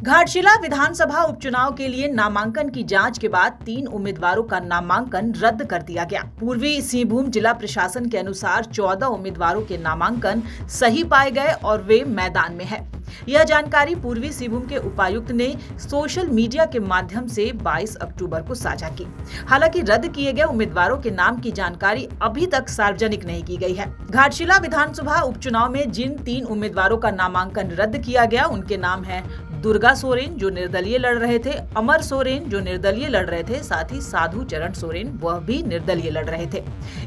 घाटशिला विधानसभा उपचुनाव के लिए नामांकन की जांच के बाद 3 उम्मीदवारों का नामांकन रद्द कर दिया गया। पूर्वी सिंहभूम जिला प्रशासन के अनुसार 14 उम्मीदवारों के नामांकन सही पाए गए और वे मैदान में हैं। यह जानकारी पूर्वी सिंहभूम के उपायुक्त ने सोशल मीडिया के माध्यम से 22 अक्टूबर को साझा की। हालांकि रद्द किए गए उम्मीदवारों के नाम की जानकारी अभी तक सार्वजनिक नहीं की गई है। घाटशिला विधानसभा उपचुनाव में जिन 3 उम्मीदवारों का नामांकन रद्द किया गया उनके नाम हैं दुर्गा सोरेन जो निर्दलीय लड़ रहे थे, अमर सोरेन जो निर्दलीय लड़ रहे थे, साथ ही साधु चरण सोरेन वह भी निर्दलीय लड़ रहे थे।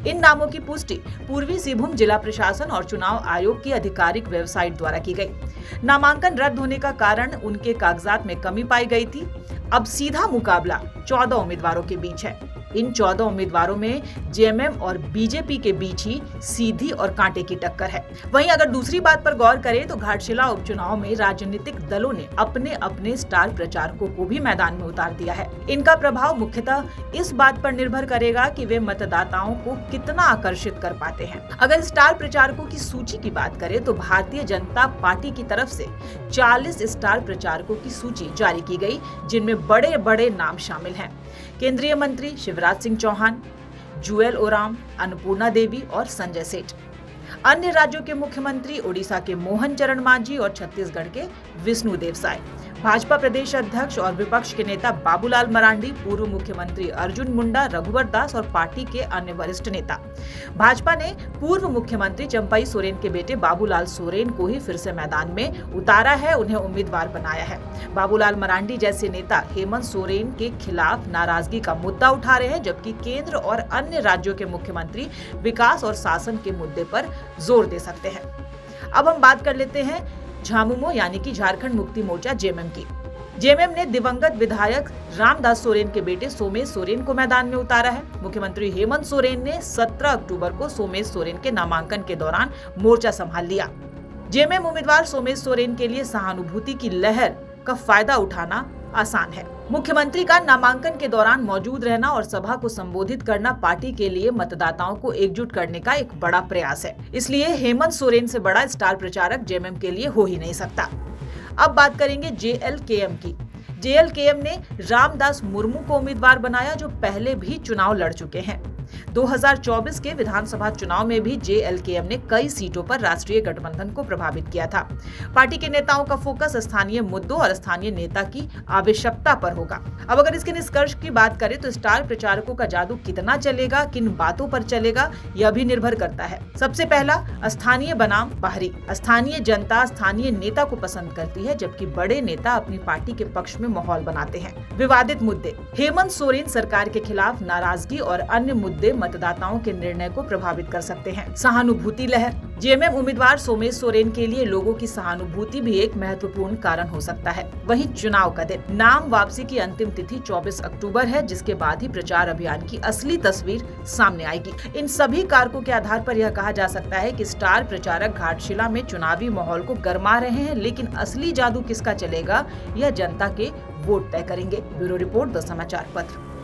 इन नामों की पुष्टि पूर्वी सिंहभूम जिला प्रशासन और चुनाव आयोग की आधिकारिक वेबसाइट द्वारा की गई। नामांकन रद्द होने का कारण उनके कागजात में कमी पाई गई थी। अब सीधा मुकाबला 14 उम्मीदवारों के बीच है। इन 14 उम्मीदवारों में जेएमएम और बीजेपी के बीच ही सीधी और कांटे की टक्कर है। वहीं अगर दूसरी बात पर गौर करें तो घाटशिला उपचुनाव में राजनीतिक दलों ने अपने अपने स्टार प्रचारकों को भी मैदान में उतार दिया है। इनका प्रभाव मुख्यतः इस बात पर निर्भर करेगा कि वे मतदाताओं को कितना आकर्षित कर पाते हैं। अगर स्टार प्रचारकों की सूची की बात करें तो भारतीय जनता पार्टी की तरफ से 40 स्टार प्रचारकों की सूची जारी की गई, जिनमें बड़े बड़े नाम शामिल हैं। केंद्रीय मंत्री शिवराज सिंह चौहान, जुएल ओराम, अन्नपूर्णा देवी और संजय सेठ। अन्य राज्यों के मुख्यमंत्री ओडिशा के मोहन चरण मांझी और छत्तीसगढ़ के विष्णु देव साय। भाजपा प्रदेश अध्यक्ष और विपक्ष के नेता बाबूलाल मरांडी, पूर्व मुख्यमंत्री अर्जुन मुंडा, रघुवर दास और पार्टी के अन्य वरिष्ठ नेता। भाजपा ने पूर्व मुख्यमंत्री चंपई सोरेन के बेटे बाबूलाल सोरेन को ही फिर से मैदान में उतारा है, उन्हें उम्मीदवार बनाया है। बाबूलाल मरांडी जैसे नेता हेमंत सोरेन के खिलाफ नाराजगी का मुद्दा उठा रहे हैं, जबकि केंद्र और अन्य राज्यों के मुख्यमंत्री विकास और शासन के मुद्दे पर जोर दे सकते हैं। अब हम बात कर लेते हैं झामुमो यानी कि झारखंड मुक्ति मोर्चा जेएमएम की। जेएमएम ने दिवंगत विधायक रामदास सोरेन के बेटे सोमेश सोरेन को मैदान में उतारा है। मुख्यमंत्री हेमंत सोरेन ने 17 अक्टूबर को सोमेश सोरेन के नामांकन के दौरान मोर्चा संभाल लिया। जेएमएम उम्मीदवार सोमेश सोरेन के लिए सहानुभूति की लहर का फायदा उठाना आसान है। मुख्यमंत्री का नामांकन के दौरान मौजूद रहना और सभा को संबोधित करना पार्टी के लिए मतदाताओं को एकजुट करने का एक बड़ा प्रयास है। इसलिए हेमंत सोरेन से बड़ा स्टार प्रचारक जेएमएम के लिए हो ही नहीं सकता। अब बात करेंगे जेएलकेएम की। जेएलकेएम ने रामदास मुर्मू को उम्मीदवार बनाया, जो पहले भी चुनाव लड़ चुके हैं। 2024 के विधानसभा चुनाव में भी जेएलकेएम ने कई सीटों पर राष्ट्रीय गठबंधन को प्रभावित किया था। पार्टी के नेताओं का फोकस स्थानीय मुद्दों और स्थानीय नेता की आवश्यकता पर होगा। अब अगर इसके निष्कर्ष की बात करें तो स्टार प्रचारकों का जादू कितना चलेगा, किन बातों पर चलेगा, यह भी निर्भर करता है। सबसे पहला, स्थानीय बनाम बाहरी। स्थानीय जनता स्थानीय नेता को पसंद करती है, जबकि बड़े नेता अपनी पार्टी के पक्ष में माहौल बनाते हैं। विवादित मुद्दे। हेमंत सोरेन सरकार के खिलाफ नाराजगी और अन्य मुद्दे मतदाताओं के निर्णय को प्रभावित कर सकते हैं। सहानुभूति लहर। जेएमएम उम्मीदवार सोमेश सोरेन के लिए लोगों की सहानुभूति भी एक महत्वपूर्ण कारण हो सकता है। वहीं चुनाव का दिन। नाम वापसी की अंतिम तिथि 24 अक्टूबर है, जिसके बाद ही प्रचार अभियान की असली तस्वीर सामने आएगी। इन सभी कारकों के आधार पर यह कहा जा सकता है कि स्टार प्रचारक घाटशिला में चुनावी माहौल को गरमा रहे हैं, लेकिन असली जादू किसका चलेगा यह जनता के वोट तय करेंगे। ब्यूरो रिपोर्ट, द समाचार पत्र।